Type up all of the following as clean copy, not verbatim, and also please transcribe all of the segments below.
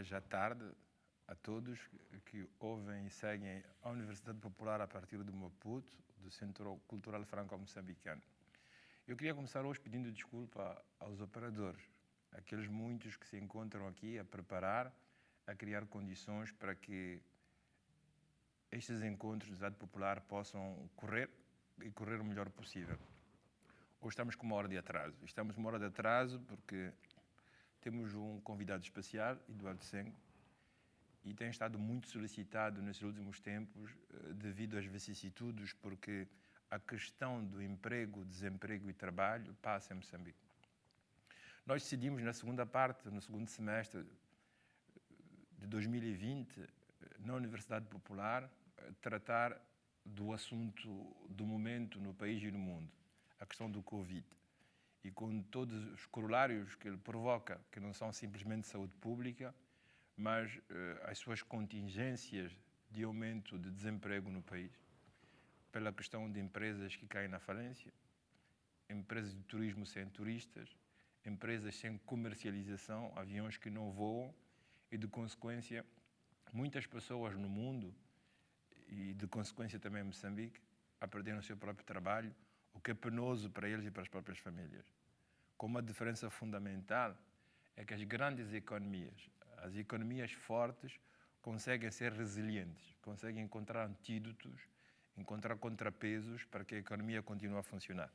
já tarde a todos que ouvem e seguem a Universidade Popular a partir do Maputo, do Centro Cultural Franco-Moçambicano. Eu queria começar hoje pedindo desculpa aos operadores, aqueles muitos que se encontram aqui a preparar, a criar condições para que estes encontros da Universidade Popular possam correr e correr o melhor possível. Hoje estamos com uma hora de atraso. Estamos com uma hora de atraso porque temos um convidado especial, Eduardo Sengo, e tem estado muito solicitado nesses últimos tempos devido às vicissitudes, porque a questão do emprego, desemprego e trabalho passa em Moçambique. Nós decidimos na segunda parte, no segundo semestre de 2020, na Universidade Popular, tratar do assunto do momento no país e no mundo, a questão do Covid. E com todos os corolários que ele provoca, que não são simplesmente saúde pública, mas as suas contingências de aumento de desemprego no país, pela questão de empresas que caem na falência, empresas de turismo sem turistas, empresas sem comercialização, aviões que não voam e, de consequência, muitas pessoas no mundo e, de consequência, também em Moçambique, a perderem o seu próprio trabalho, o que é penoso para eles e para as próprias famílias. Com uma diferença fundamental é que as grandes economias, as economias fortes, conseguem ser resilientes, conseguem encontrar antídotos, encontrar contrapesos para que a economia continue a funcionar.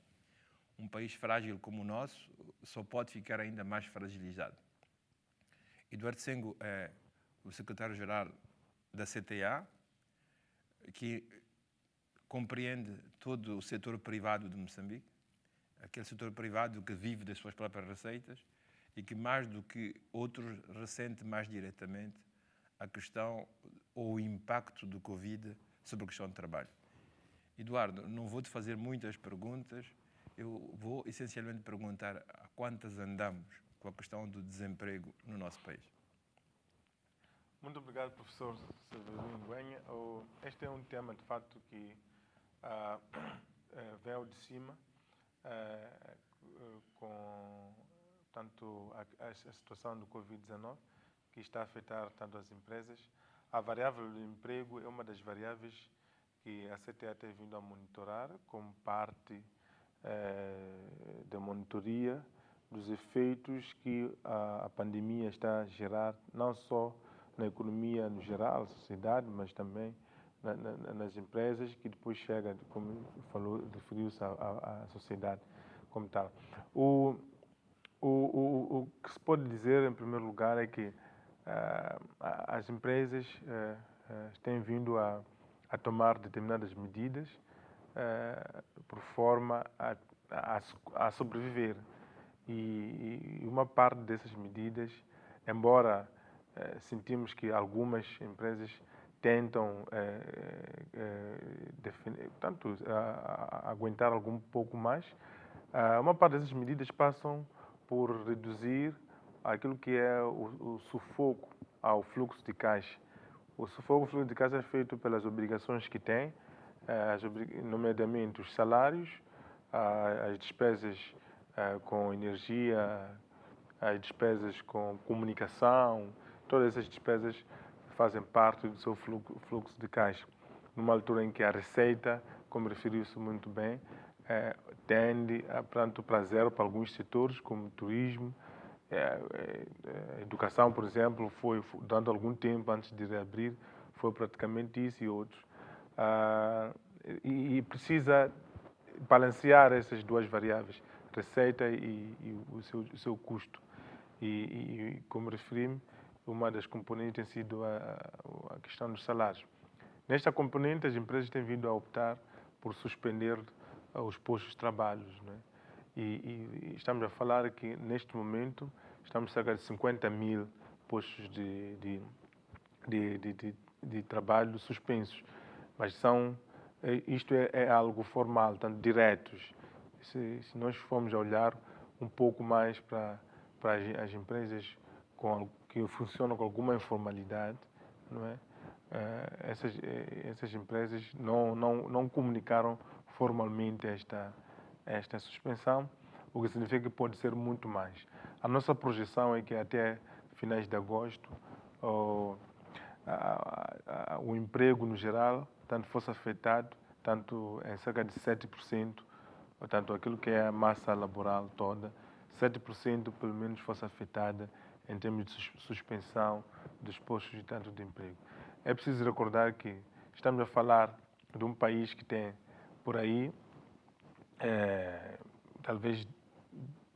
Um país frágil como o nosso só pode ficar ainda mais fragilizado. Eduardo Sengo é o secretário-geral da CTA, que compreende todo o setor privado de Moçambique, aquele setor privado que vive das suas próprias receitas e que, mais do que outros, ressente mais diretamente a questão ou o impacto do Covid sobre a questão do trabalho. Eduardo, não vou te fazer muitas perguntas, eu vou essencialmente perguntar a quantas andamos com a questão do desemprego no nosso país. Muito obrigado, professor Severino Nguenha. Este é um tema, de facto, que veio de cima com tanto a situação do Covid-19, que está a afetar tanto as empresas. A variável do emprego é uma das variáveis que a CTA tem vindo a monitorar como parte da monitoria dos efeitos que a pandemia está a gerar, não só na economia no geral, sociedade, mas também nas empresas, que depois chega, como falou, referiu-se à sociedade como tal. O que se pode dizer, em primeiro lugar, é que as empresas têm vindo a tomar determinadas medidas por forma a sobreviver. E uma parte dessas medidas, embora sentimos que algumas empresas tentam aguentar algum pouco mais, uma parte dessas medidas passam por reduzir aquilo que é o sufoco ao fluxo de caixa. O sufoco ao fluxo de caixa é feito pelas obrigações que tem, nomeadamente os salários, as despesas com energia, as despesas com comunicação, todas essas despesas fazem parte do seu fluxo de caixa. Numa altura em que a receita, como referiu-se muito bem, tende para zero para alguns setores, como turismo, educação, por exemplo, foi durante algum tempo antes de reabrir, foi praticamente isso e outros. E precisa balancear essas duas variáveis, receita e o seu custo. E como referi-me, uma das componentes tem sido a questão dos salários. Nesta componente, as empresas têm vindo a optar por suspender os postos de trabalho, né? E estamos a falar que, neste momento, estamos cerca de 50 mil postos de trabalho suspensos. Mas isto é algo formal, tanto diretos. Se nós formos olhar um pouco mais para as empresas que funcionam com alguma informalidade, não é? Essas empresas não comunicaram formalmente esta suspensão, o que significa que pode ser muito mais. A nossa projeção é que até finais de agosto o emprego no geral, tanto fosse afetado, tanto em cerca de 7%, portanto, aquilo que é a massa laboral toda, 7% pelo menos fosse afetada em termos de suspensão dos postos de tanto de emprego. É preciso recordar que estamos a falar de um país que tem por aí talvez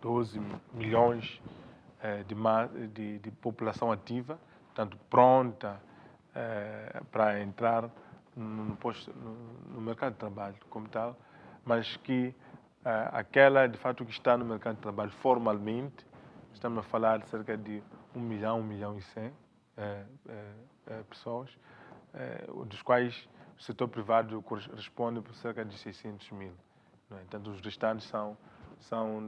12 milhões de população ativa, portanto, pronta para entrar no mercado de trabalho como tal, mas que aquela, de fato, que está no mercado de trabalho formalmente, estamos a falar de cerca de 1 milhão e 100 pessoas, dos quais o setor privado responde por cerca de 600 mil. Não é? Então, os restantes são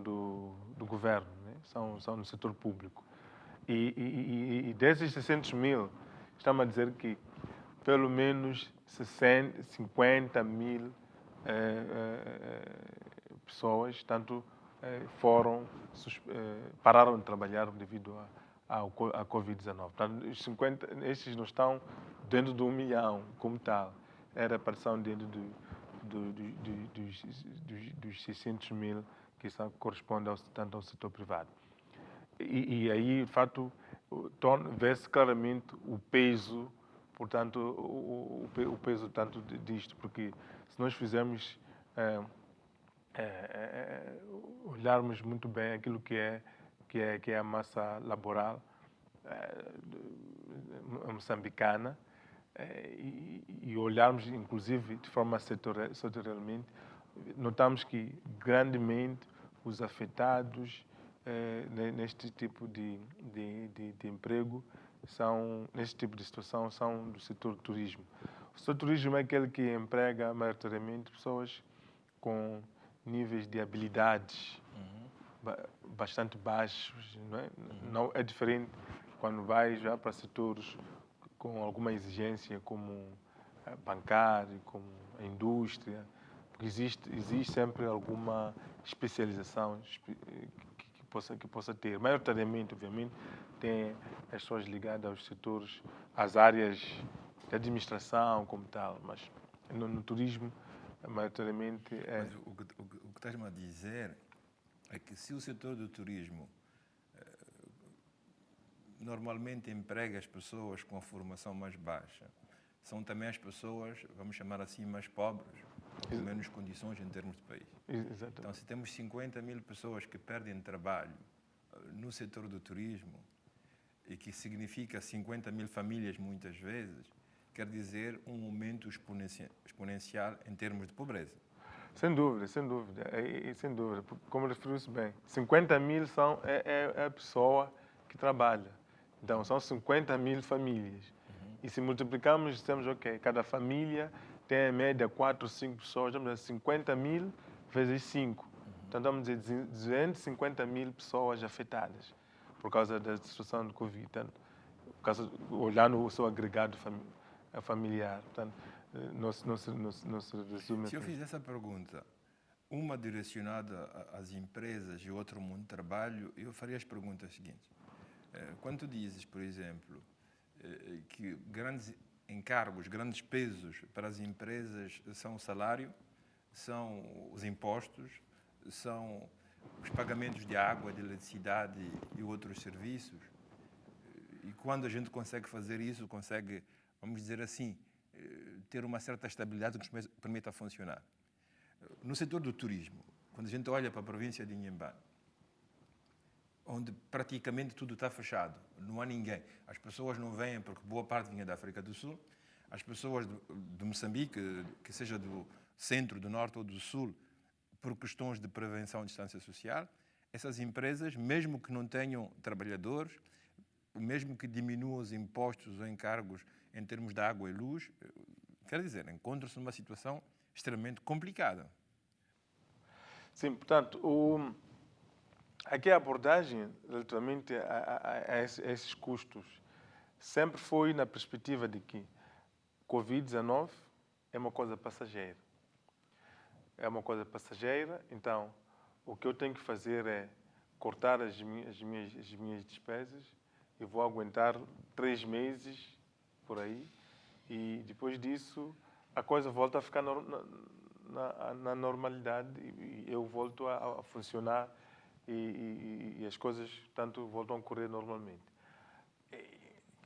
do governo, né? São do setor público. E desses 600 mil, estamos a dizer que pelo menos 50 mil pessoas, tanto pararam de trabalhar devido à Covid-19. Portanto, esses não estão dentro de 1 milhão como tal. Era a partição dentro dos 600 mil que corresponde tanto ao setor privado. E aí, de fato, vê-se claramente o peso, portanto, o peso tanto disto, porque se nós fizermos olharmos muito bem aquilo que é a massa laboral moçambicana e olharmos, inclusive, de forma setorialmente, notamos que, grandemente, os afetados neste tipo de emprego, neste tipo de situação, são do setor turismo. O setor turismo é aquele que emprega, maioritariamente, pessoas com níveis de habilidades bastante baixos. Não é? Não é diferente quando vai já para setores com alguma exigência, como bancário, como a indústria, porque existe sempre alguma especialização que possa ter. Maioritariamente, obviamente, tem as pessoas ligadas aos setores, às áreas de administração como tal, mas no turismo, maioritariamente... Mas o que estás-me a dizer é que se o setor do turismo normalmente emprega as pessoas com a formação mais baixa, são também as pessoas, vamos chamar assim, mais pobres, ou com menos condições em termos de país. Exatamente. Então, se temos 50 mil pessoas que perdem trabalho no setor do turismo, e que significa 50 mil famílias muitas vezes, quer dizer um aumento exponencial em termos de pobreza. Sem dúvida, sem dúvida. Sem dúvida. Como referiu-se bem, 50 mil é a pessoa que trabalha. Então, são 50 mil famílias. E se multiplicarmos, dizemos, ok, cada família tem em média 4 ou 5 pessoas, vamos dizer 50 mil vezes 5. Então, estamos a dizer 250 mil pessoas afetadas por causa da situação do Covid. Então, olhando o seu agregado familiar. Portanto, não se resume. Se eu fizer essa pergunta, uma direcionada às empresas e outra ao mundo de trabalho, eu faria as perguntas seguintes. Quando tu dizes, por exemplo, que grandes encargos, grandes pesos para as empresas são o salário, são os impostos, são os pagamentos de água, de eletricidade e outros serviços, e quando a gente consegue fazer isso, consegue, vamos dizer assim, ter uma certa estabilidade que nos permita funcionar. No setor do turismo, quando a gente olha para a província de Inhambane, onde praticamente tudo está fechado, não há ninguém. As pessoas não vêm porque boa parte vinha da África do Sul, as pessoas de Moçambique, que seja do centro, do norte ou do sul, por questões de prevenção e distância social, essas empresas, mesmo que não tenham trabalhadores, mesmo que diminuam os impostos ou encargos em termos de água e luz, quer dizer, encontram-se numa situação extremamente complicada. Sim, portanto, aqui a abordagem relativamente a esses custos sempre foi na perspectiva de que Covid-19 é uma coisa passageira. É uma coisa passageira, então o que eu tenho que fazer é cortar as minhas despesas e vou aguentar 3 meses por aí, e depois disso a coisa volta a ficar na normalidade e eu volto a funcionar e as coisas, tanto, voltam a correr normalmente.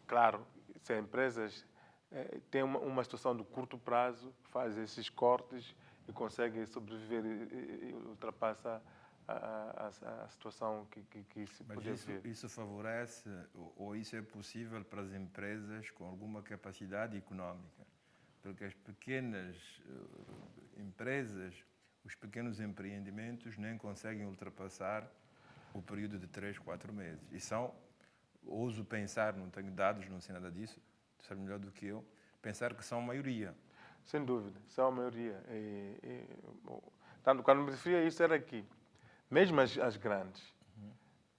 Claro, se as empresas têm uma situação de curto prazo, fazem esses cortes e conseguem sobreviver e ultrapassa a situação que se Mas podia ver. isso favorece ou isso é possível para as empresas com alguma capacidade económica? Porque as pequenas empresas, os pequenos empreendimentos nem conseguem ultrapassar o período de 3, 4 meses. E são, ouso pensar, não tenho dados, não sei nada disso, tu sabes melhor do que eu, pensar que são a maioria. Sem dúvida, são a maioria. Tanto, quando me referia a isso, era que, mesmo as grandes,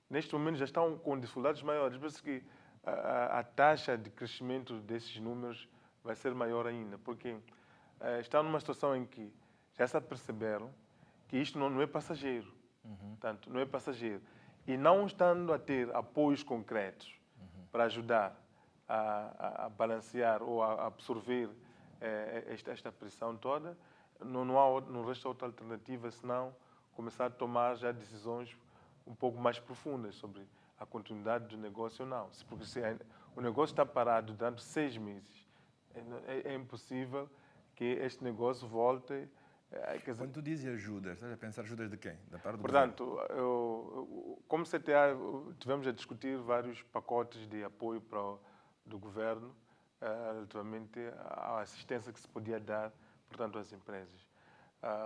neste momento já estão com dificuldades maiores. Por isso que a taxa de crescimento desses números vai ser maior ainda, porque estão numa situação em que já se aperceberam que isto não é passageiro. Portanto, não é passageiro. E não estando a ter apoios concretos para ajudar a balancear ou a absorver esta pressão toda, não resta outra alternativa senão começar a tomar já decisões um pouco mais profundas sobre a continuidade do negócio ou não. Porque se o negócio está parado durante 6 meses, é impossível que este negócio volte. Quando tu dizes ajudas, estás a pensar ajudas de quem? Da parte do Portanto, como CTA, tivemos a discutir vários pacotes de apoio do governo relativamente à assistência que se podia dar, portanto, às empresas.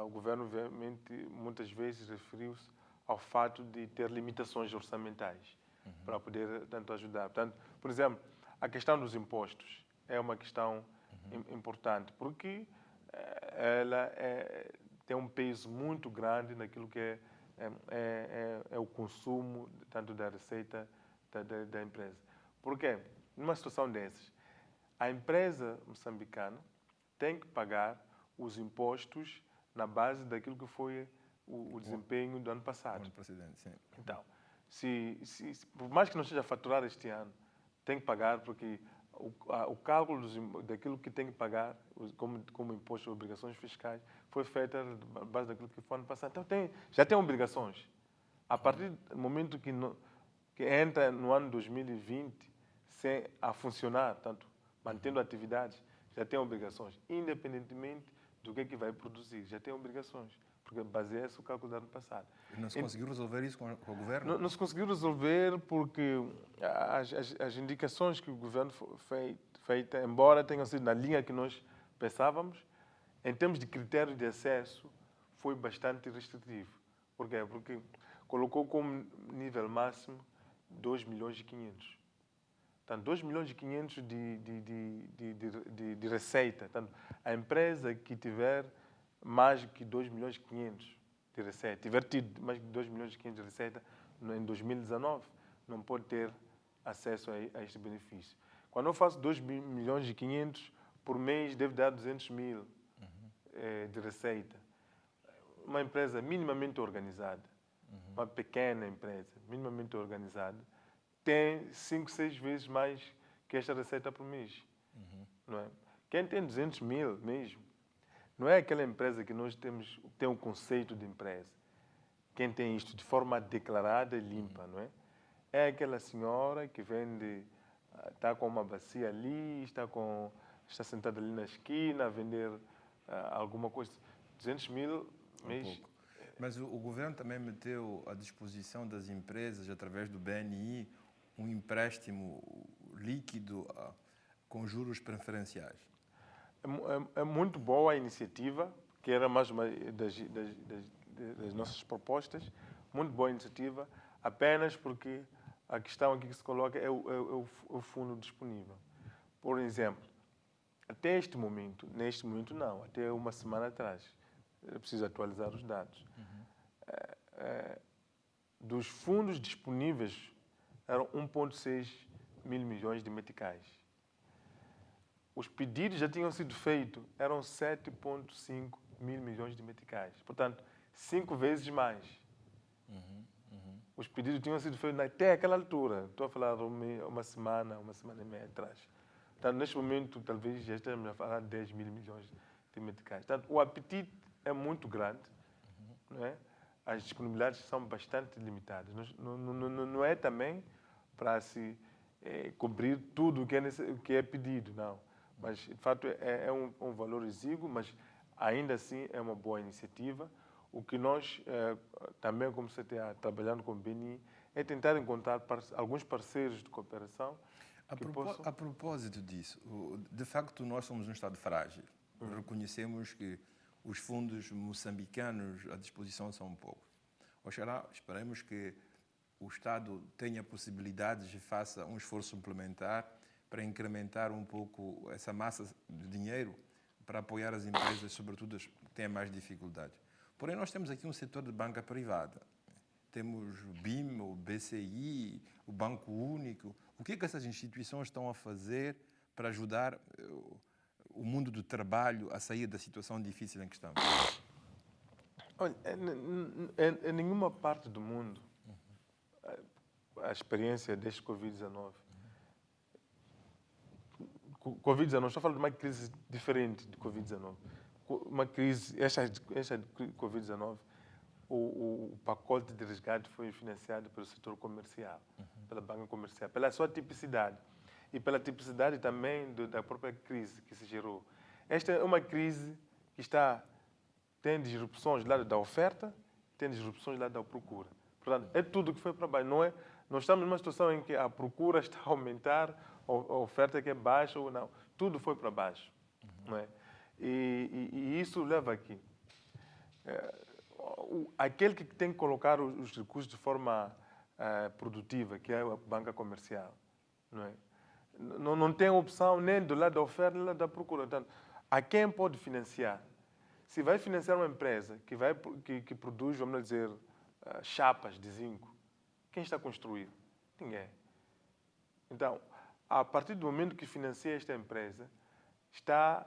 O governo, obviamente, muitas vezes referiu-se ao fato de ter limitações orçamentais para poder, tanto, ajudar. Portanto, por exemplo, a questão dos impostos é uma questão importante, porque ela tem um peso muito grande naquilo que é o consumo, tanto da receita da empresa. Por quê? Numa situação dessas, a empresa moçambicana tem que pagar os impostos na base daquilo que foi o desempenho do ano passado. ano precedente, sim. Então, por mais que não esteja a faturar este ano, tem que pagar, porque o cálculo daquilo que tem que pagar como imposto e obrigações fiscais foi feito na base daquilo que foi ano passado. Então, já tem obrigações. A partir do momento que entra no ano 2020 a funcionar, tanto mantendo atividades, já tem obrigações, independentemente do que vai produzir, já tem obrigações, porque baseia-se o cálculo do ano passado. E não se conseguiu resolver isso com o governo? Não se conseguiu resolver porque as indicações que o governo feita, embora tenham sido na linha que nós pensávamos, em termos de critérios de acesso, foi bastante restritivo. Por quê? Porque colocou como nível máximo 2 milhões e 500. Portanto, 2 milhões e 500 de receita. Portanto, a empresa que tiver mais que 2 milhões e 500 de receita, tiver tido mais de 2 milhões e 500 de receita em 2019, não pode ter acesso a este benefício. Quando eu faço 2 milhões e 500 por mês, deve dar 200 mil de receita. Uma empresa minimamente organizada, uma pequena empresa minimamente organizada, tem 5, 6 vezes mais que esta receita por mês. Não é? Quem tem 200 mil mesmo, não é aquela empresa que nós tem um conceito de empresa. Quem tem isto de forma declarada e limpa, não é? É aquela senhora que vende, está com uma bacia ali, está sentada ali na esquina a vender alguma coisa. 200 mil mês. Mas o governo também meteu à disposição das empresas, através do BNI, um empréstimo líquido com juros preferenciais. É muito boa a iniciativa, que era mais uma das nossas propostas. Muito boa a iniciativa, apenas porque a questão aqui que se coloca é o fundo disponível. Por exemplo, até neste momento não, até uma semana atrás, eu preciso atualizar os dados. Dos fundos disponíveis eram 1,6 mil milhões de meticais. Os pedidos já tinham sido feitos, eram 7,5 mil milhões de meticais. Portanto, 5 vezes mais. os pedidos tinham sido feitos até aquela altura. Estou a falar uma semana e meia atrás. Portanto, neste momento, talvez já estejamos a falar de 10 mil milhões de meticais. Portanto, o apetite é muito grande, não é? As disponibilidades são bastante limitadas. Não é também para se cobrir tudo o que é pedido, não. Mas, de fato, é um valor exíguo, mas ainda assim é uma boa iniciativa. O que nós, também como CTA, trabalhando com o BNI, é tentar encontrar alguns parceiros de cooperação que possam... A propósito disso, de facto nós somos um Estado frágil. Reconhecemos que os fundos moçambicanos à disposição são poucos. Oxalá, esperemos que o Estado tenha possibilidades e faça um esforço suplementar para incrementar um pouco essa massa de dinheiro para apoiar as empresas, sobretudo as que têm mais dificuldades. Porém, nós temos aqui um setor de banca privada. Temos o BIM, o BCI, o Banco Único. O que é que essas instituições estão a fazer para ajudar o mundo do trabalho a sair da situação difícil em que estamos? Olha, em nenhuma parte do mundo a experiência deste Covid-19. Covid-19, estou a falar de uma crise diferente de Covid-19. Uma crise, esta Covid-19, o pacote de resgate foi financiado pelo setor comercial, pela banca comercial, pela sua tipicidade e pela tipicidade também da própria crise que se gerou. Esta é uma crise que tem disrupções do lado da oferta, tem disrupções do lado da procura. Portanto, é tudo que foi para baixo. Não estamos numa situação em que a procura está a aumentar, a oferta que é baixa ou não. Tudo foi para baixo. Não é? E isso leva aqui. Aquele que tem que colocar os recursos de forma produtiva, que é a banca comercial, não é? Não tem opção nem do lado da oferta nem do lado da procura. Portanto, a quem pode financiar? Se vai financiar uma empresa que produz, vamos dizer, chapas de zinco, quem está a construir? Ninguém. Então, a partir do momento que financia esta empresa, está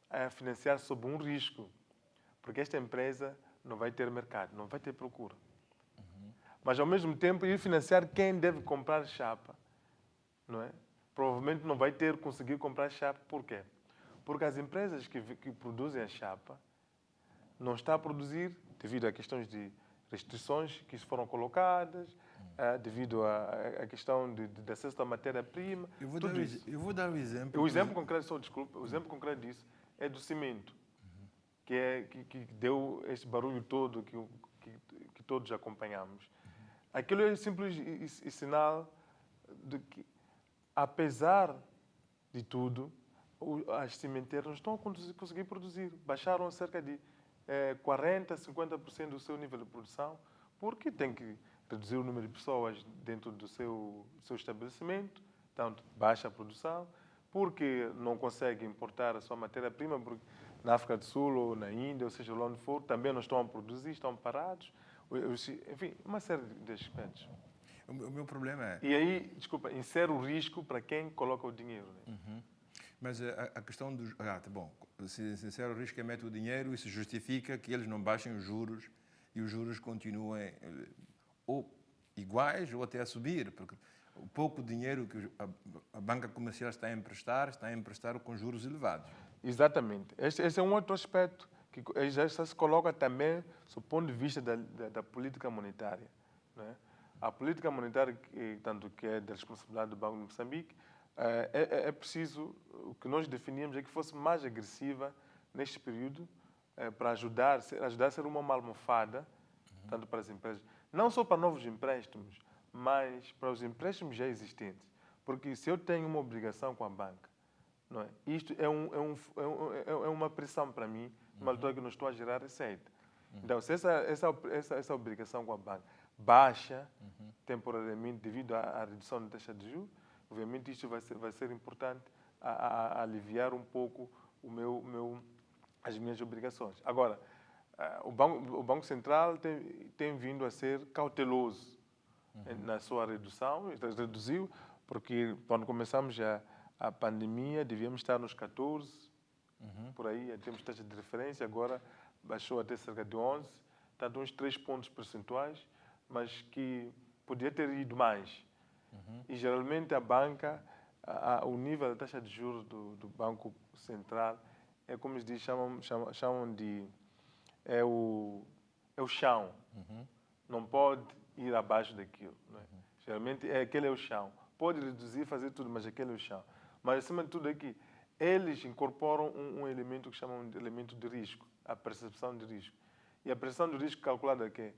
a financiar sob um risco, porque esta empresa não vai ter mercado, não vai ter procura. Mas, ao mesmo tempo, ir financiar quem deve comprar chapa, não é? Provavelmente não vai conseguir comprar chapa. Por quê? Porque as empresas que produzem a chapa não estão a produzir devido a questões de restrições que foram colocadas, devido à questão de acesso da matéria-prima. Eu vou dar um exemplo. O exemplo concreto, só desculpa, o exemplo concreto disso é do cimento, que deu este barulho todo que todos acompanhamos. Aquilo é simples e sinal de que, apesar de tudo, as cimenteiras não estão a conseguir produzir. Baixaram cerca de 40%, 50% do seu nível de produção, porque tem que reduzir o número de pessoas dentro do seu estabelecimento, tanto baixa a produção, porque não consegue importar a sua matéria-prima, porque na África do Sul ou na Índia, ou seja, lá onde for, também não estão a produzir, estão parados. Enfim, uma série de aspectos. O meu problema é... E aí, desculpa, insere o risco para quem coloca o dinheiro. Né? Mas a questão dos... tá bom, se insere o risco que mete o dinheiro, isso justifica que eles não baixem os juros e os juros continuem ou iguais ou até a subir, porque o pouco dinheiro que a banca comercial está a emprestar com juros elevados. Exatamente. Esse é um outro aspecto que já se coloca também do ponto de vista da política monetária. Né? A política monetária, tanto que é da responsabilidade do Banco de Moçambique, é preciso, o que nós definíamos é que fosse mais agressiva neste período para ajudar a ser uma almofada, tanto para as empresas, não só para novos empréstimos, mas para os empréstimos já existentes. Porque se eu tenho uma obrigação com a banca, não é? Isto é uma pressão para mim, numa altura que não estou a gerar receita. Então, se essa obrigação com a banca baixa temporariamente devido à redução da taxa de juros, obviamente isto vai ser importante a aliviar um pouco as minhas obrigações. Agora, o Banco Central tem vindo a ser cauteloso na sua redução, reduziu, porque quando começamos a pandemia devíamos estar nos 14, por aí, temos taxa de referência, agora baixou até cerca de 11, está de uns 3 pontos percentuais, mas que podia ter ido mais. E geralmente a banca, o nível da taxa de juros do Banco Central é como se diz, chamam de é o chão. Não pode ir abaixo daquilo. Não é? Geralmente aquele é o chão. Pode reduzir, fazer tudo, mas aquele é o chão. Mas acima de tudo aqui, eles incorporam um elemento que chamam de elemento de risco, a percepção de risco. E a percepção de risco calculada que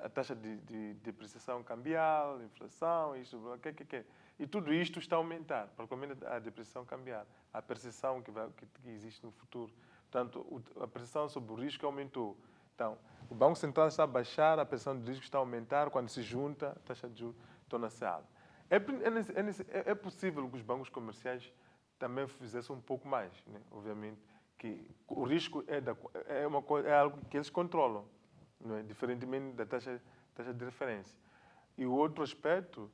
a taxa de depreciação cambial, inflação, isto, e tudo isto está a aumentar, particularmente a depreciação cambial, a percepção que existe no futuro. Portanto, a percepção sobre o risco aumentou. Então, o Banco Central está a baixar, a percepção de risco está a aumentar, quando se junta, a taxa de juros torna-se alta. É possível que os bancos comerciais também fizessem um pouco mais, né? Obviamente que o risco é algo que eles controlam, não é? Diferentemente da taxa de referência. E o outro aspecto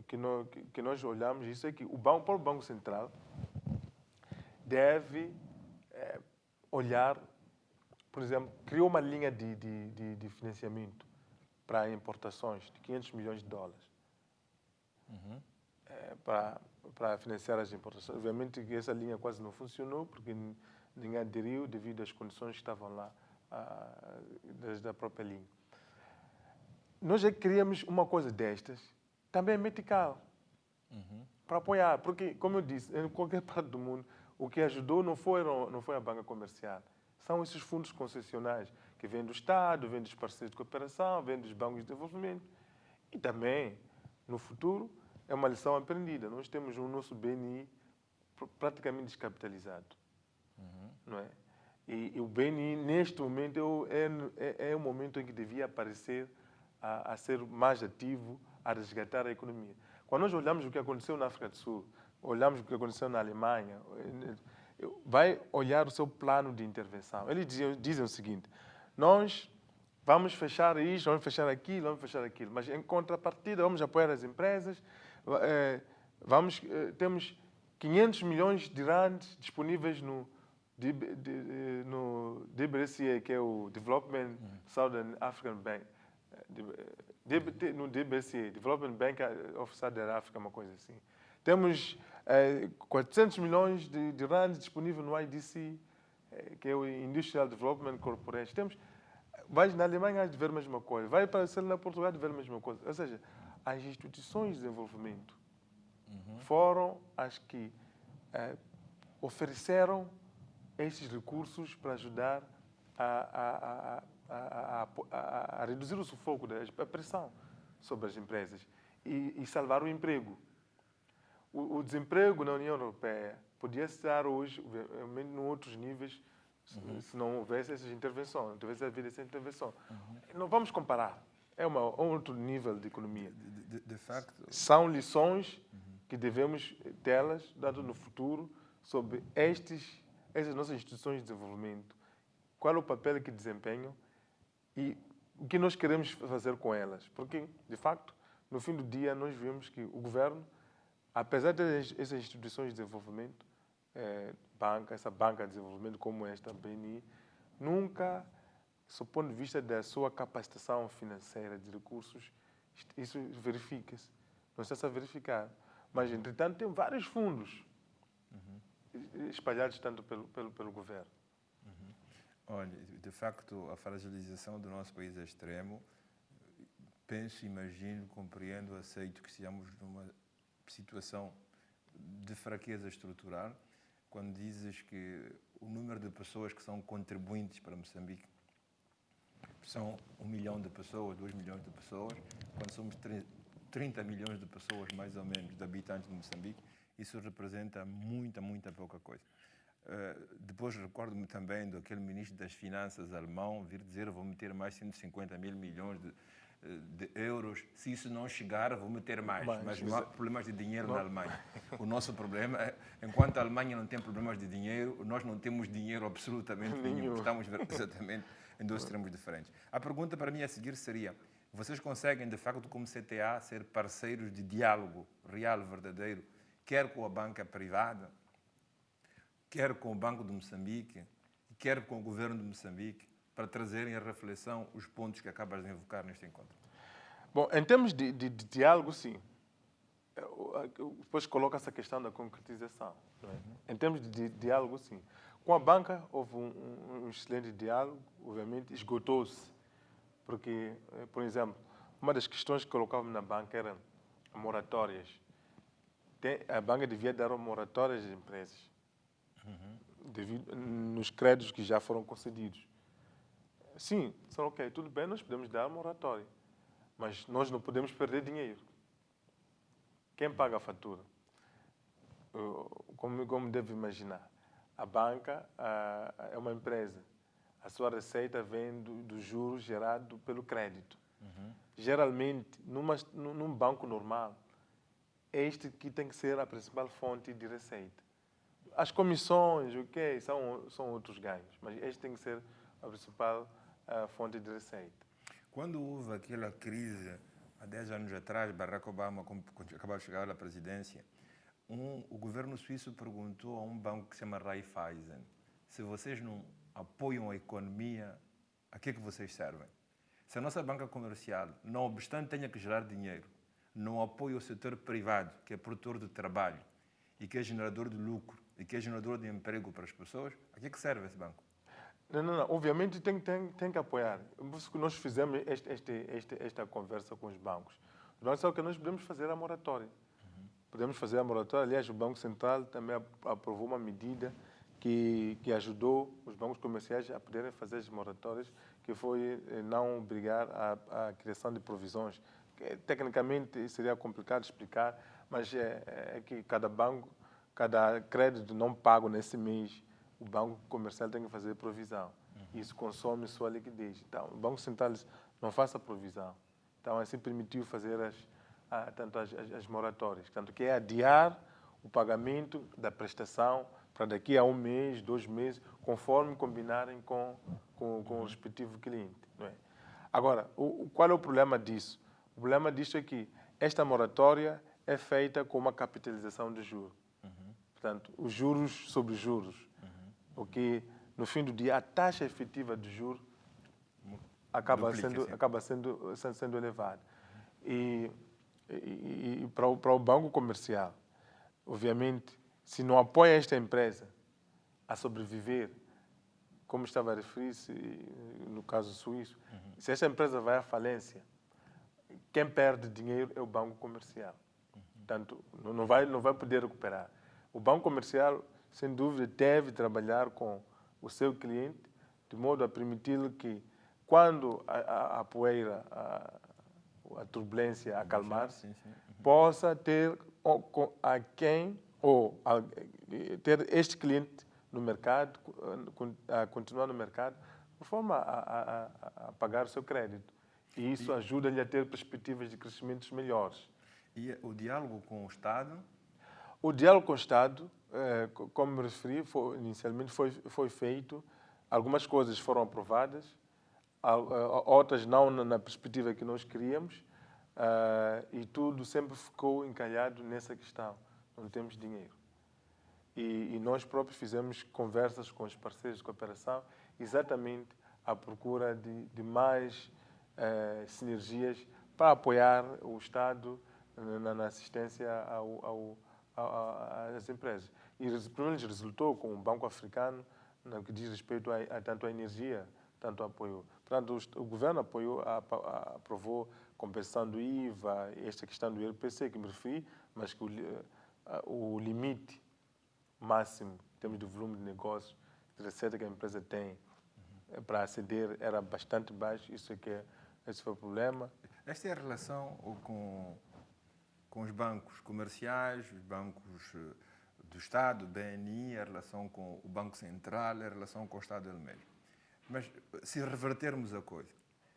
que nós olhamos isso é que o próprio Banco Central deve olhar, por exemplo, criou uma linha de financiamento para importações de 500 milhões de dólares. Para financiar as importações. Obviamente que essa linha quase não funcionou, porque ninguém aderiu devido às condições que estavam lá da própria linha. Nós já queríamos uma coisa destas, também metical, para apoiar. Porque, como eu disse, em qualquer parte do mundo, o que ajudou não foi a banca comercial. São esses fundos concessionais que vêm do Estado, vêm dos parceiros de cooperação, vêm dos bancos de desenvolvimento. E também, no futuro, é uma lição aprendida. Nós temos o nosso BNI praticamente descapitalizado. Não é? E o BNI, neste momento, é o momento em que devia aparecer a ser mais ativo, a resgatar a economia. Quando nós olhamos o que aconteceu na África do Sul, olhamos o que aconteceu na Alemanha, vai olhar o seu plano de intervenção. Eles dizem o seguinte: nós vamos fechar isto, vamos fechar aquilo, mas em contrapartida vamos apoiar as empresas, temos 500 milhões de rands disponíveis no DBSA, que é o Development Southern African Bank, no DBSA, Development Bank of Southern Africa, uma coisa assim. Temos 400 milhões de rands disponíveis no IDC, que é o Industrial Development Corporation. Vai na Alemanha há de ver a mesma coisa, vai para na Portugal de ver a mesma coisa. Ou seja, as instituições de desenvolvimento foram as que ofereceram esses recursos para ajudar a reduzir o sufoco, a pressão sobre as empresas e salvar o emprego. O desemprego na União Europeia podia estar hoje em outros níveis se não houvesse essas intervenções, não tivesse havido essa intervenção. Não vamos comparar. É um outro nível de economia. De facto, são lições que devemos tê-las, dado no futuro, sobre essas nossas instituições de desenvolvimento. Qual é o papel que desempenham e o que nós queremos fazer com elas. Porque, de facto, no fim do dia, nós vemos que o governo, apesar dessas instituições de desenvolvimento, essa banca de desenvolvimento como esta, BNI, nunca, do ponto de vista da sua capacitação financeira de recursos, isso verifica-se. Não está a verificar. Mas, entretanto, tem vários fundos espalhados tanto pelo governo. Olha, de facto, a fragilização do nosso país é extremo. Penso, imagino, compreendo, aceito que estamos numa situação de fraqueza estrutural. Quando dizes que o número de pessoas que são contribuintes para Moçambique são 1 milhão de pessoas, 2 milhões de pessoas, quando somos 30 milhões de pessoas, mais ou menos, de habitantes de Moçambique, isso representa muita pouca coisa. Depois recordo-me também daquele ministro das Finanças alemão vir dizer: vou meter mais 150 mil milhões de euros, se isso não chegar vou meter mais. Mas não há problemas de dinheiro na Alemanha. O nosso problema é, enquanto a Alemanha não tem problemas de dinheiro, nós não temos dinheiro absolutamente nenhum. Estamos exatamente em dois extremos diferentes. A pergunta para mim a seguir seria: vocês conseguem, de facto, como CTA, ser parceiros de diálogo real, verdadeiro, quer com a banca privada, quer com o Banco de Moçambique, quer com o governo de Moçambique, para trazerem à reflexão os pontos que acabas de invocar neste encontro? Bom, em termos de diálogo, sim. Depois coloca essa questão da concretização. Não é? Em termos de diálogo, sim. Com a banca, houve um excelente diálogo, obviamente, esgotou-se. Porque, por exemplo, uma das questões que colocávamos na banca eram moratórias. A banca devia dar moratórias às empresas, devido, nos créditos que já foram concedidos. Sim, só ok, tudo bem, nós podemos dar moratória, mas nós não podemos perder dinheiro. Quem paga a fatura? Como deve imaginar, a banca é uma empresa. A sua receita vem do juros gerado pelo crédito. Geralmente, num banco normal, este que tem que ser a principal fonte de receita. As comissões, ok, são outros ganhos, mas este tem que ser a principal fonte de receita. Quando houve aquela crise, há 10 anos atrás, Barack Obama acabou de chegar à presidência, o governo suíço perguntou a um banco que se chama Raiffeisen, se vocês não apoiam a economia, a que é que vocês servem? Se a nossa banca comercial, não obstante tenha que gerar dinheiro, não apoia o setor privado, que é produtor de trabalho e que é gerador de lucro e que é gerador de emprego para as pessoas, a que é que serve esse banco? Não. Obviamente tem que apoiar. Nós fizemos esta conversa com os bancos. Os bancos sabem que nós podemos fazer a moratória. Podemos fazer a moratória. Aliás, o Banco Central também aprovou uma medida que ajudou os bancos comerciais a poderem fazer as moratórias, que foi não obrigar à criação de provisões. Tecnicamente seria complicado explicar, mas é que cada banco, cada crédito não pago nesse mês, o banco comercial tem que fazer provisão. Isso consome sua liquidez. Então, o Banco Central não faz a provisão. Então, assim permitiu fazer as moratórias. Tanto que é adiar o pagamento da prestação para daqui a um mês, 2 meses, conforme combinarem com o respectivo cliente. Não é? Agora, qual é o problema disso? O problema disso é que esta moratória é feita com uma capitalização de juros. Portanto, os juros sobre juros. Porque, no fim do dia, a taxa efetiva de juros acaba sendo elevada. E para o banco comercial, obviamente, se não apoia esta empresa a sobreviver, como estava a referir-se no caso suíço, se esta empresa vai à falência, quem perde dinheiro é o banco comercial. Portanto, não vai poder recuperar. O banco comercial, sem dúvida, deve trabalhar com o seu cliente de modo a permitir-lhe que, quando a poeira, a turbulência acalmar-se, possa ter ter este cliente no mercado, a continuar no mercado, de forma a pagar o seu crédito. E isso ajuda-lhe a ter perspectivas de crescimentos melhores. E o diálogo com o Estado? O diálogo com o Estado, como me referi, inicialmente foi feito. Algumas coisas foram aprovadas, outras não na perspectiva que nós queríamos, e tudo sempre ficou encalhado nessa questão. Não temos dinheiro. E nós próprios fizemos conversas com os parceiros de cooperação, exatamente à procura de mais sinergias para apoiar o Estado na assistência às empresas. E pelo menos resultou com o Banco Africano, no que diz respeito tanto à energia, tanto ao apoio. Portanto, o governo aprovou compensação do IVA, esta questão do IRPC que me referi, mas que o limite máximo em termos de volume de negócio, de receita que a empresa tem para aceder era bastante baixo. Esse foi o problema. Esta é a relação com os bancos comerciais, os bancos do Estado, o BNI, a relação com o Banco Central, a relação com o Estado ele mesmo. Mas, se revertermos a coisa,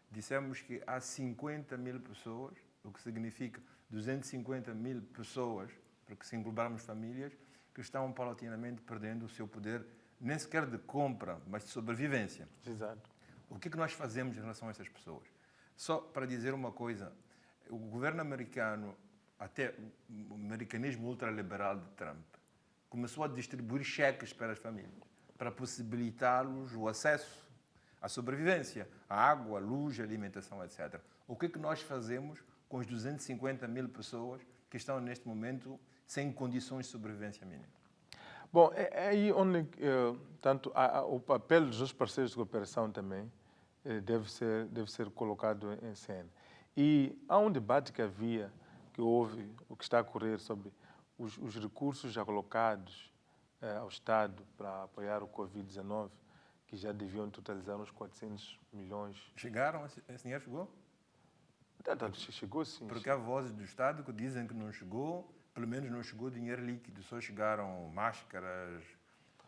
dissemos que há 50 mil pessoas, o que significa 250 mil pessoas, porque se englobarmos famílias, que estão paulatinamente perdendo o seu poder, nem sequer de compra, mas de sobrevivência. Exato. O que é que nós fazemos em relação a essas pessoas? Só para dizer uma coisa, o governo americano, até o americanismo ultraliberal de Trump, começou a distribuir cheques para as famílias, para possibilitar-los o acesso à sobrevivência, à água, à luz, à alimentação, etc. O que é que nós fazemos com os 250 mil pessoas que estão neste momento sem condições de sobrevivência mínima? Bom, é aí onde tanto o papel dos parceiros de cooperação também deve ser colocado em cena. E há um debate que houve, o que está a ocorrer sobre os recursos já colocados ao Estado para apoiar o Covid-19, que já deviam totalizar uns 400 milhões. Chegaram? Esse dinheiro chegou? Chegou sim. Porque há vozes do Estado que dizem que não chegou, pelo menos não chegou dinheiro líquido, só chegaram máscaras,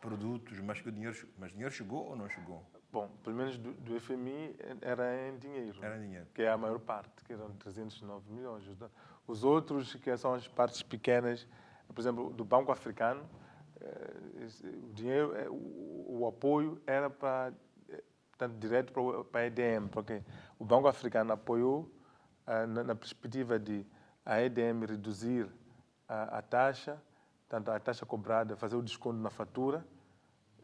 produtos, mas dinheiro chegou ou não chegou? Bom, pelo menos do FMI era em dinheiro. Era dinheiro. Que é a maior parte, que eram 309 milhões. Os outros, que são as partes pequenas, por exemplo, do Banco Africano, o dinheiro, o apoio era tanto direto para a EDM, porque o Banco Africano apoiou na perspectiva de a EDM reduzir a taxa, tanto a taxa cobrada, fazer o desconto na fatura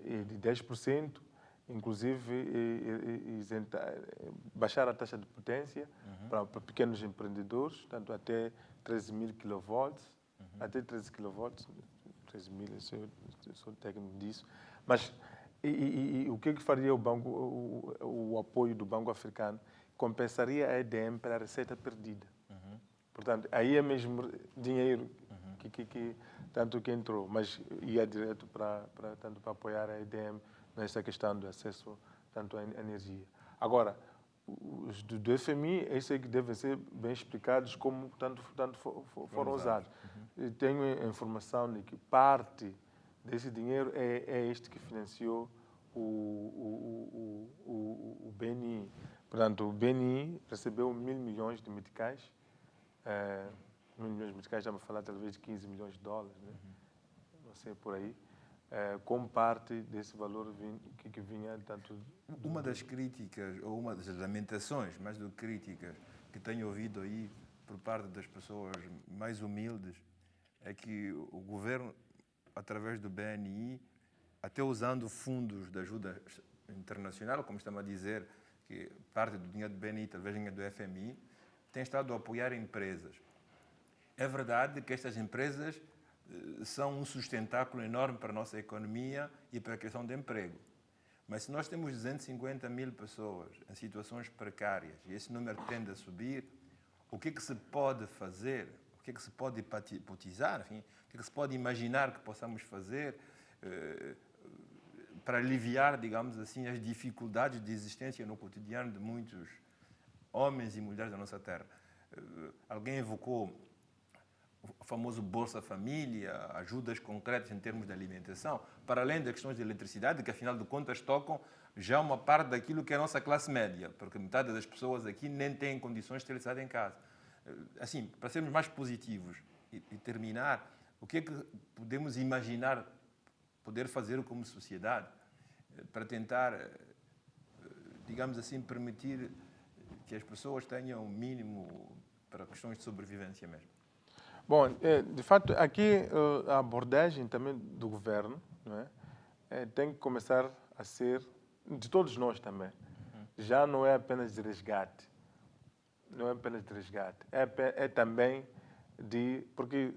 de 10%, inclusive baixar a taxa de potência para pequenos empreendedores, tanto até 13.000 kV, até 13 kV, 13.000, eu sou técnico disso. Mas o que faria o apoio do Banco Africano? Compensaria a EDM pela receita perdida. Portanto, aí é mesmo dinheiro tanto que entrou, mas ia direto tanto para apoiar a EDM nessa questão do acesso tanto à energia. Agora, os do FMI, esses é que devem ser bem explicados como tanto foram usados. Tenho a informação de que parte desse dinheiro é este que financiou o BNI. Portanto, o BNI recebeu 1.000 milhões de meticais, 1.000 milhões de meticais, já me falar talvez de 15 milhões de dólares, né? Não sei, por aí. Como parte desse valor que vinha tanto... Uma das críticas, ou uma das lamentações, mais do que críticas, que tenho ouvido aí por parte das pessoas mais humildes, é que o governo, através do BNI, até usando fundos de ajuda internacional, como estamos a dizer, que parte do dinheiro do BNI talvez venha do FMI, tem estado a apoiar empresas. É verdade que estas empresas são um sustentáculo enorme para a nossa economia e para a criação de emprego. Mas se nós temos 250 mil pessoas em situações precárias e esse número tende a subir, o que é que se pode fazer? O que é que se pode hipotizar? Enfim, o que é que se pode imaginar que possamos fazer para aliviar, digamos assim, as dificuldades de existência no cotidiano de muitos homens e mulheres da nossa terra? Alguém evocou o famoso Bolsa Família, ajudas concretas em termos de alimentação, para além das questões de eletricidade, que afinal de contas tocam já uma parte daquilo que é a nossa classe média, porque metade das pessoas aqui nem têm condições de eletricidade em casa. Assim, para sermos mais positivos e terminar, o que é que podemos imaginar poder fazer como sociedade para tentar, digamos assim, permitir que as pessoas tenham o mínimo para questões de sobrevivência mesmo? Bom, de fato, aqui a abordagem também do governo, não é? Tem que começar a ser, de todos nós também, já não é apenas de resgate. Não é apenas de resgate. É também porque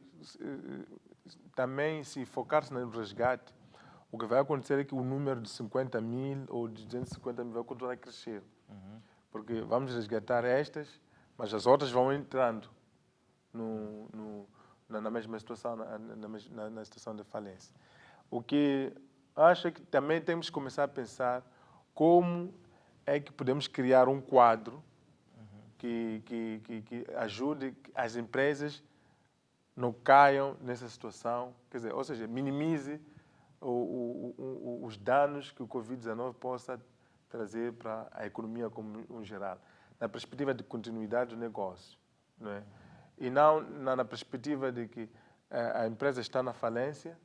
também se focar-se no resgate, o que vai acontecer é que o número de 50 mil ou de 250 mil vai continuar a crescer. Porque vamos resgatar estas, mas as outras vão entrando na mesma situação, na situação de falência. O que acho é que também temos que começar a pensar como é que podemos criar um quadro que ajude as empresas não caiam nessa situação, quer dizer, ou seja, minimize os danos que o Covid-19 possa trazer para a economia como um geral, na perspectiva de continuidade do negócio, não é? E não na perspectiva de que a empresa está na falência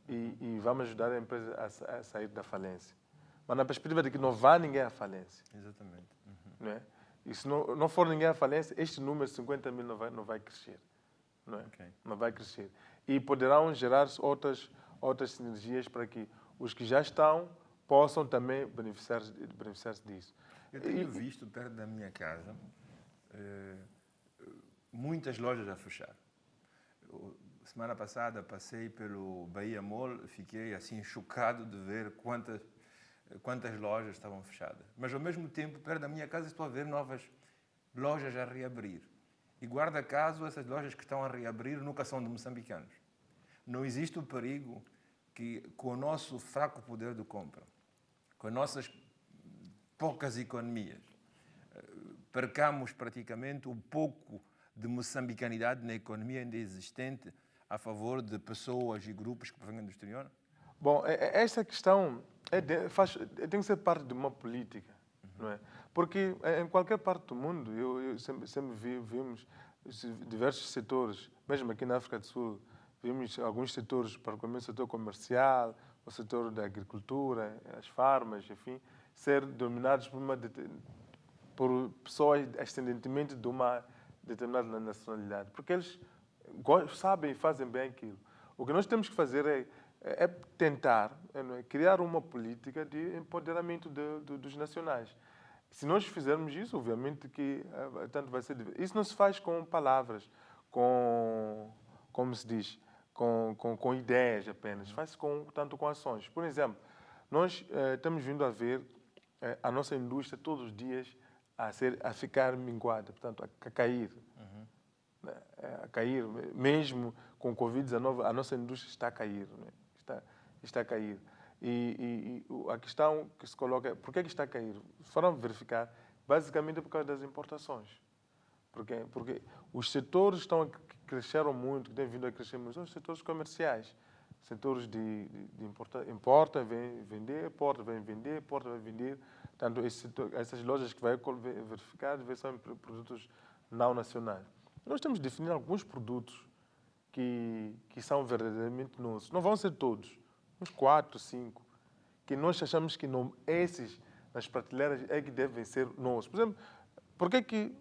e vamos ajudar a empresa a sair da falência. Mas na perspectiva de que não vá ninguém à falência. Exatamente. Não é? E se não for ninguém à falência, este número de 50 mil não vai crescer. Não é? Okay. Não vai crescer. E poderão gerar outras sinergias para que os que já estão possam também beneficiar-se disso. Eu tenho visto perto da minha casa muitas lojas a fechar. Semana passada passei pelo Bahia Mall, fiquei assim chocado de ver quantas lojas estavam fechadas. Mas ao mesmo tempo, perto da minha casa, estou a ver novas lojas a reabrir. E guarda caso, essas lojas que estão a reabrir nunca são de moçambicanos. Não existe o perigo que, com o nosso fraco poder de compra, com as nossas poucas economias, percamos praticamente um pouco de moçambicanidade na economia ainda existente a favor de pessoas e grupos que provêm do exterior? Bom, essa questão tem que ser parte de uma política, não é? Porque em qualquer parte do mundo, eu sempre vimos diversos setores, mesmo aqui na África do Sul, vimos alguns setores, particularmente o setor comercial, o setor da agricultura, as farmas, enfim, ser dominados por pessoas ascendentemente de uma determinada nacionalidade, porque eles sabem e fazem bem aquilo. O que nós temos que fazer é tentar criar uma política de empoderamento dos nacionais. Se nós fizermos isso, obviamente que tanto vai ser difícil. Isso não se faz com palavras, como se diz, com ideias apenas. Faz-se tanto com ações. Por exemplo, nós estamos vindo a ver a nossa indústria todos os dias a ficar minguada, portanto, a cair. A cair. Mesmo com o Covid-19, a nossa indústria está a cair. Está a cair. E a questão que se coloca é por que está a cair? Foram verificar, basicamente por causa das importações. Porque os setores que cresceram muito, que têm vindo a crescer muito, são os setores comerciais. Setores de importa, vem vender, exporta, vem vender, exporta, vem vender. Tanto essas lojas que vai verificar, são produtos não nacionais. Nós temos de definir alguns produtos que são verdadeiramente nossos. Não vão ser todos, uns 4, 5, que nós achamos que não, esses, nas prateleiras, é que devem ser nossos. Por exemplo, por que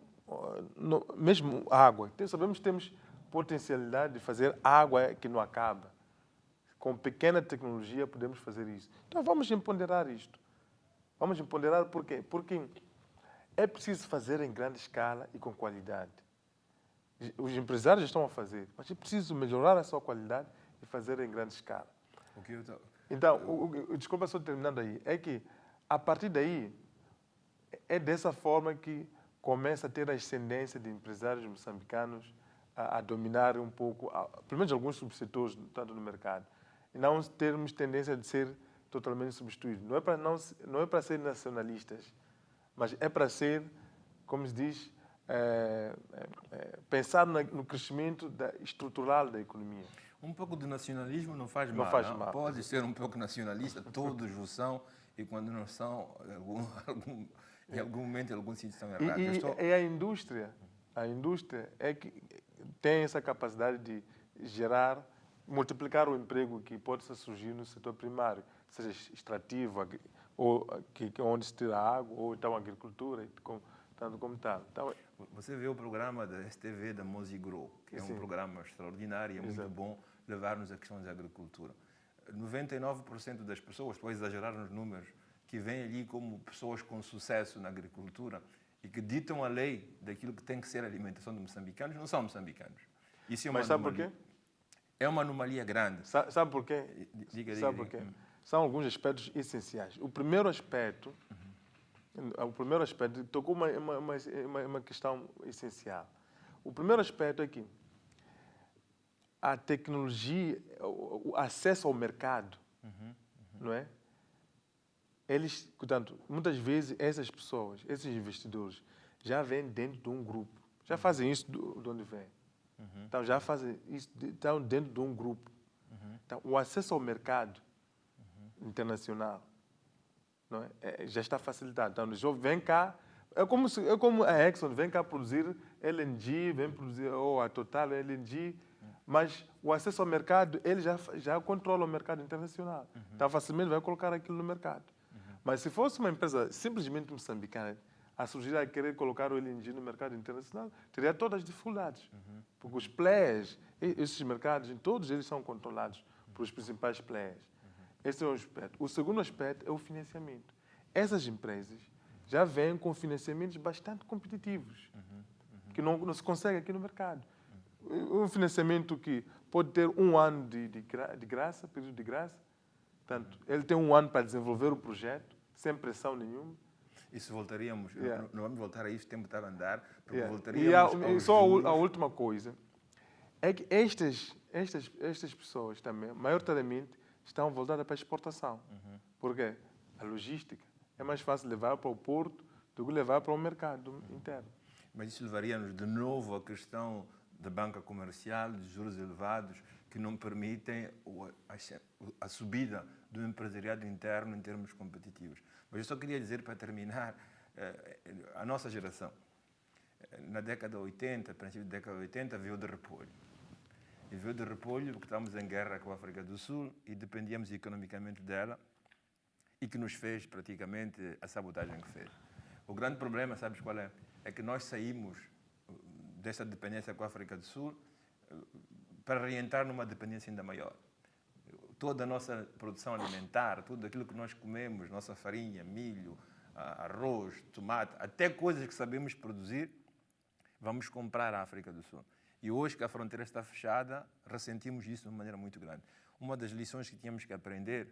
mesmo água? Sabemos que temos potencialidade de fazer água que não acaba. Com pequena tecnologia podemos fazer isso. Então vamos empoderar isto. Vamos empoderar por quê? Porque é preciso fazer em grande escala e com qualidade. Os empresários estão a fazer, mas é preciso melhorar a sua qualidade e fazer em grande escala. Então, desculpa só terminando aí, é que a partir daí é dessa forma que começa a ter a ascendência de empresários moçambicanos a dominar um pouco, pelo menos alguns subsetores, tanto no mercado, e não termos tendência de ser totalmente substituídos. Não é para ser nacionalistas, mas é para ser, como se diz, pensar no crescimento estrutural da economia. Um pouco de nacionalismo não faz mal. Não faz mal. Pode ser um pouco nacionalista, todos o são, e quando não são, em algum momento, em algum sítio estão errados. E a indústria é que tem essa capacidade de multiplicar o emprego que pode surgir no setor primário, seja extrativo, ou onde se tira água, ou então agricultura, tanto como tal. Então, você vê o programa da STV da Mozigro, que é um programa extraordinário, é muito bom levar-nos a questões da agricultura. 99% das pessoas, estou a exagerar nos números, que vêm ali como pessoas com sucesso na agricultura e que ditam a lei daquilo que tem que ser a alimentação de moçambicanos, não são moçambicanos. Isso é uma Mas sabe por quê? É uma anomalia grande. Sabe por quê? Diga. Por quê? São alguns aspectos essenciais. O primeiro aspecto tocou uma questão essencial. O primeiro aspecto é que a tecnologia, o acesso ao mercado, não é? Eles, portanto, muitas vezes essas pessoas, esses investidores, já vêm dentro de um grupo, já fazem isso de onde vêm. Então já fazem isso, estão dentro de um grupo. Então, o acesso ao mercado internacional, não é? Já está facilitado. Então, vem cá, é como a Exxon vem cá produzir LNG, vem produzir, ou a Total LNG, mas o acesso ao mercado, ele já controla o mercado internacional. Então, facilmente vai colocar aquilo no mercado. Mas se fosse uma empresa simplesmente moçambicana a surgir a querer colocar o LNG no mercado internacional, teria todas as dificuldades. Porque os players, esses mercados, todos eles são controlados por os principais players. Esse é um aspecto. O segundo aspecto é o financiamento. Essas empresas já vêm com financiamentos bastante competitivos. que não se consegue aqui no mercado. Um financiamento que pode ter 1 ano de graça, período de graça. Portanto, ele tem 1 ano para desenvolver o projeto, sem pressão nenhuma. E se voltaríamos, Yeah. não vamos voltar a isso, o tempo está a andar, porque Yeah. voltaríamos E aos só juros. a última coisa é que estas pessoas também, maioritariamente, estão voltadas para a exportação. Porque a logística é mais fácil levar para o porto do que levar para o mercado interno. Mas isso levaria-nos de novo à questão da banca comercial, de juros elevados, que não permitem a subida do empresariado interno em termos competitivos. Mas eu só queria dizer, para terminar, a nossa geração, na década de 80, princípio da década de 80, veio de repolho. E veio de repolho porque estávamos em guerra com a África do Sul e dependíamos economicamente dela, e que nos fez praticamente a sabotagem que fez. O grande problema, sabes qual é? É que nós saímos dessa dependência com a África do Sul para reentrar numa dependência ainda maior. Toda a nossa produção alimentar, tudo aquilo que nós comemos, nossa farinha, milho, arroz, tomate, até coisas que sabemos produzir, vamos comprar à África do Sul. E hoje que a fronteira está fechada, ressentimos isso de uma maneira muito grande. Uma das lições que tínhamos que aprender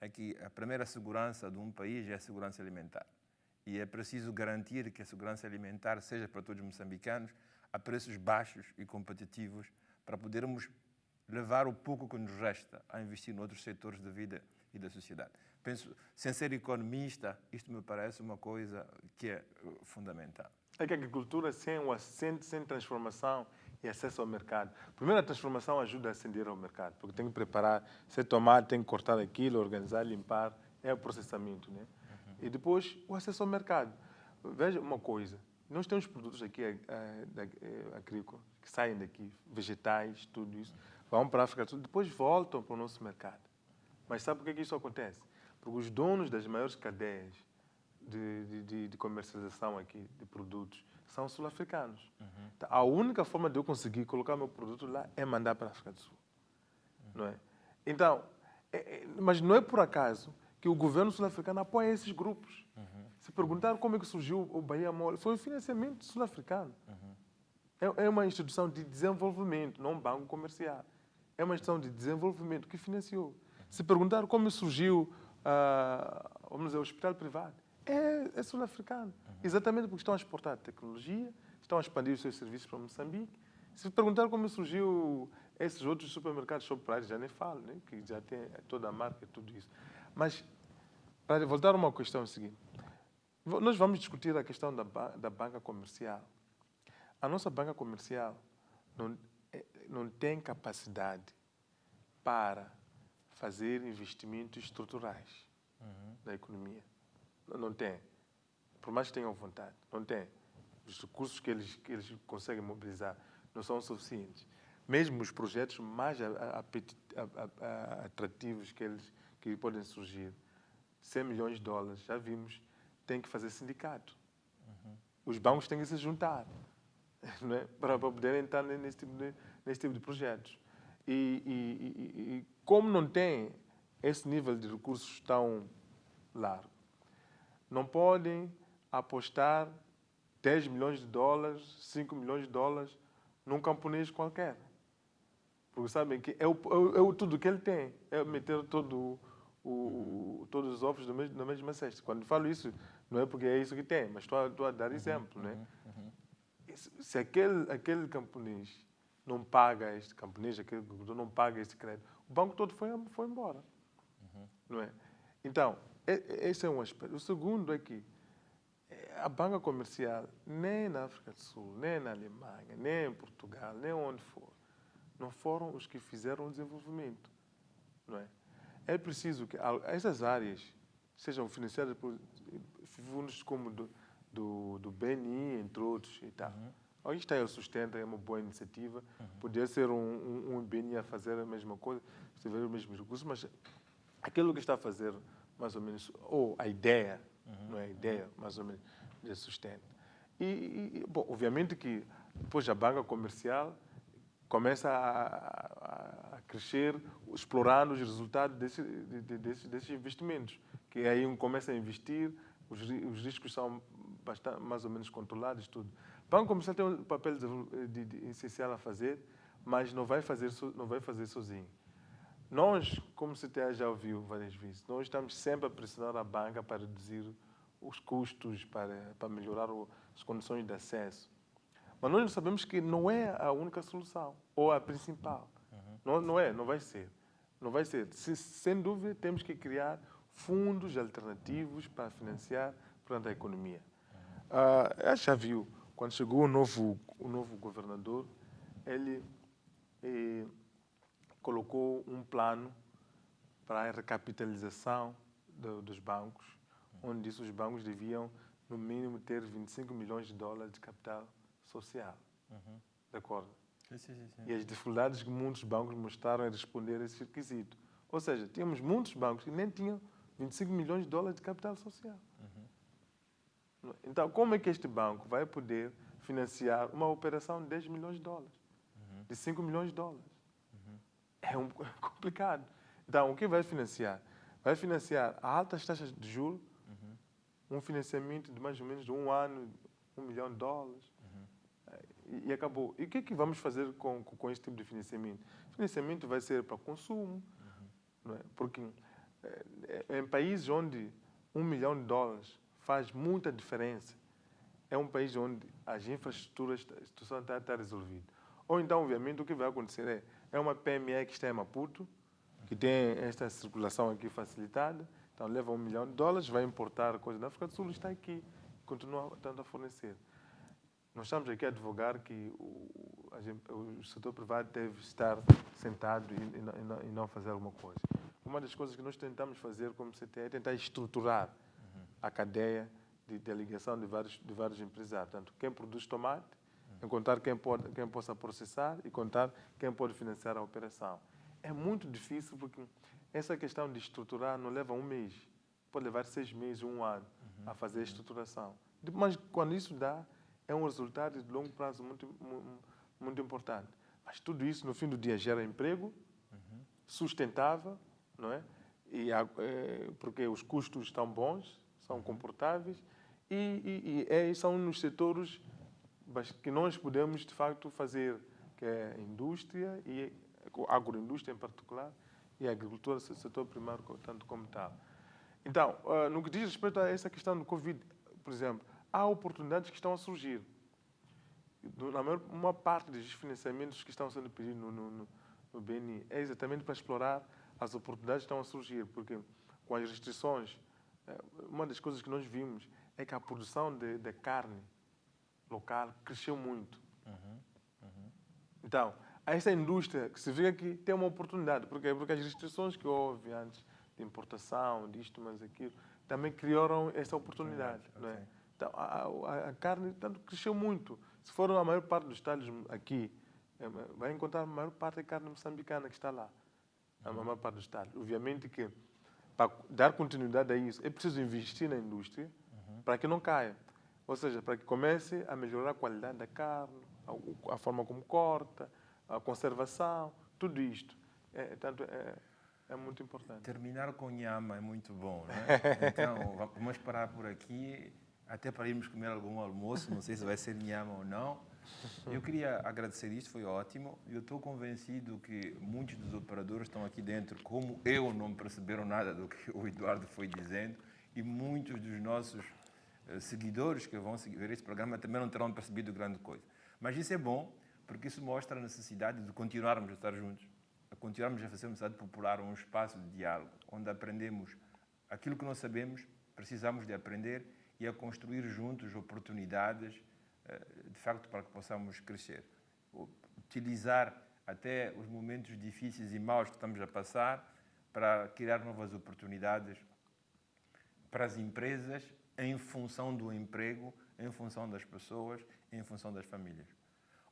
é que a primeira segurança de um país é a segurança alimentar. E é preciso garantir que a segurança alimentar seja para todos os moçambicanos a preços baixos e competitivos para podermos levar o pouco que nos resta a investir noutros setores da vida e da sociedade. Penso, sem ser economista, isto me parece uma coisa que é fundamental. É que a agricultura sem transformação e acesso ao mercado. Primeiro, a transformação ajuda a acender ao mercado, porque tem que preparar, se tomar, tem que cortar aquilo, organizar, limpar, é o processamento, né? E depois, o acesso ao mercado. Veja uma coisa, nós temos produtos aqui agrícolas que saem daqui, vegetais, tudo isso, vão para a África do Sul, depois voltam para o nosso mercado. Mas sabe por que isso acontece? Porque os donos das maiores cadeias de comercialização aqui de produtos são sul-africanos. Então, a única forma de eu conseguir colocar meu produto lá é mandar para a África do Sul. Não é? Então, mas não é por acaso que o governo sul-africano apoia esses grupos. Se perguntar como é que surgiu o Bahia Mole, foi o financiamento sul-africano. É uma instituição de desenvolvimento, não um banco comercial. É uma instituição de desenvolvimento que financiou. Se perguntar como surgiu vamos dizer, o hospital privado, é sul-africano. Exatamente porque estão a exportar tecnologia, estão a expandir os seus serviços para Moçambique. Se perguntar como surgiu esses outros supermercados Shoprite, já nem falo, né? Que já tem toda a marca e tudo isso. Mas, para voltar a uma questão seguinte, nós vamos discutir a questão da banca comercial. A nossa banca comercial não tem capacidade para fazer investimentos estruturais na economia. Não tem. Por mais que tenham vontade, não tem. Os recursos que eles conseguem mobilizar não são suficientes. Mesmo os projetos mais atrativos que podem surgir, 100 milhões de dólares, já vimos, tem que fazer sindicato. Os bancos têm que se juntar, não é? Para poderem entrar nesse tipo de projetos. E como não tem esse nível de recursos tão largo, não podem apostar 10 milhões de dólares, 5 milhões de dólares num camponês qualquer. Porque sabem que tudo que ele tem, é meter todos os ovos na mesma cesta. Quando falo isso, não é porque é isso que tem, mas estou a dar exemplo. Né? Se aquele camponês não paga este camponês, aquele agricultor não paga este crédito, o banco todo foi embora. Não é? Então, esse é um aspecto. O segundo é que a banca comercial, nem na África do Sul, nem na Alemanha, nem em Portugal, nem onde for, não foram os que fizeram o desenvolvimento. Não é? É preciso que essas áreas sejam financiadas por fundos como do BNI, entre outros. E tal. Aí está o Sustenta, é uma boa iniciativa. Poderia ser um BNI a fazer a mesma coisa, se tiver os mesmos recursos, mas aquilo que está a fazer, mais ou menos, ou a ideia, não é a ideia, mais ou menos, de Sustenta. Bom, obviamente que depois a banca comercial começa a crescer, explorando os resultados desses investimentos, que aí começa a investir, os riscos são bastante, mais ou menos controlados, tudo. O Banco Comercial tem um papel essencial a fazer, mas não vai fazer sozinho. Nós, como o CTA já ouviu várias vezes, nós estamos sempre a pressionar a banca para reduzir os custos, para melhorar as condições de acesso. Mas nós sabemos que não é a única solução, ou a principal. Não vai ser. Não vai ser. Sem dúvida, temos que criar fundos alternativos para financiar, portanto, a economia. Já viu, quando chegou o novo governador, ele colocou um plano para a recapitalização dos bancos, onde disse os bancos deviam, no mínimo, ter 25 milhões de dólares de capital social. De acordo? Sim. E as dificuldades que muitos bancos mostraram em responder a esse requisito. Ou seja, tínhamos muitos bancos que nem tinham 25 milhões de dólares de capital social. Então, como é que este banco vai poder financiar uma operação de 10 milhões de dólares? De 5 milhões de dólares? É complicado. Então, o que vai financiar? Vai financiar a altas taxas de juros, um financiamento de mais ou menos de um ano, $1 milhão. E acabou. E o que vamos fazer com esse tipo de financiamento? O financiamento vai ser para consumo, não é? Porque em países onde $1 milhão faz muita diferença, é um país onde as infraestruturas, a situação está resolvida. Ou então, obviamente, o que vai acontecer é uma PME que está em Maputo, que tem esta circulação aqui facilitada, então leva $1 milhão, vai importar coisa da África do Sul, está aqui, continua tanto a fornecer. Nós estamos aqui a advogar que o setor privado deve estar sentado e não fazer alguma coisa. Uma das coisas que nós tentamos fazer como CTE é tentar estruturar a cadeia de ligação de vários empresários. Portanto, quem produz tomate, encontrar quem possa processar e contar quem pode financiar a operação. É muito difícil porque essa questão de estruturar não leva um mês. Pode levar 6 meses, um ano a fazer a estruturação. Mas quando isso dá, é um resultado de longo prazo muito importante. Mas tudo isso, no fim do dia, gera emprego sustentável, não é? Porque os custos estão bons, são comportáveis e são nos setores que nós podemos, de facto, fazer, que é a indústria e a agroindústria em particular e a agricultura, setor primário, tanto como tal. Então, no que diz respeito a essa questão do Covid, por exemplo, há oportunidades que estão a surgir. Uma parte dos financiamentos que estão sendo pedidos no BNI é exatamente para explorar as oportunidades que estão a surgir, porque com as restrições, uma das coisas que nós vimos é que a produção de carne local cresceu muito. Então, essa indústria que se vê que tem uma oportunidade. Por quê? Porque as restrições que houve antes de importação, disto, mas aquilo, também criaram essa oportunidade. Não é? Então, a carne tanto cresceu muito. Se for a maior parte dos estados aqui, vai encontrar a maior parte da carne moçambicana que está lá. A maior parte dos estados. Obviamente que, para dar continuidade a isso, é preciso investir na indústria para que não caia. Ou seja, para que comece a melhorar a qualidade da carne, a forma como corta, a conservação, tudo isto. É muito importante. Terminar com nhama é muito bom, né? Então, vamos parar por aqui, até para irmos comer algum almoço, não sei se vai ser nhama ou não. Eu queria agradecer isto, foi ótimo. Eu estou convencido que muitos dos operadores estão aqui dentro, como eu, não perceberam nada do que o Eduardo foi dizendo, e muitos dos nossos seguidores que vão ver este programa também não terão percebido grande coisa. Mas isso é bom, porque isso mostra a necessidade de continuarmos a estar juntos, a continuarmos a fazer a Universidade Popular um espaço de diálogo, onde aprendemos aquilo que não sabemos, precisamos de aprender e a construir juntos oportunidades, de facto, para que possamos crescer. Utilizar até os momentos difíceis e maus que estamos a passar para criar novas oportunidades para as empresas em função do emprego, em função das pessoas, em função das famílias.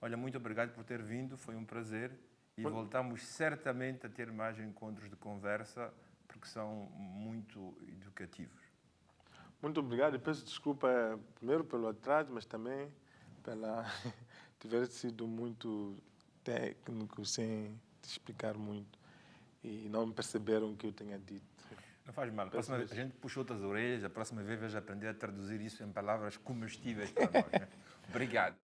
Olha, muito obrigado por ter vindo, foi um prazer e voltamos certamente a ter mais encontros de conversa porque são muito educativos. Muito obrigado e peço desculpa primeiro pelo atraso, mas também pela ter sido muito técnico, sem te explicar muito e não perceberam o que eu tinha dito. Não faz mal. A gente puxou outras orelhas, a próxima vez vais aprender a traduzir isso em palavras comestíveis para nós. Né? Obrigado.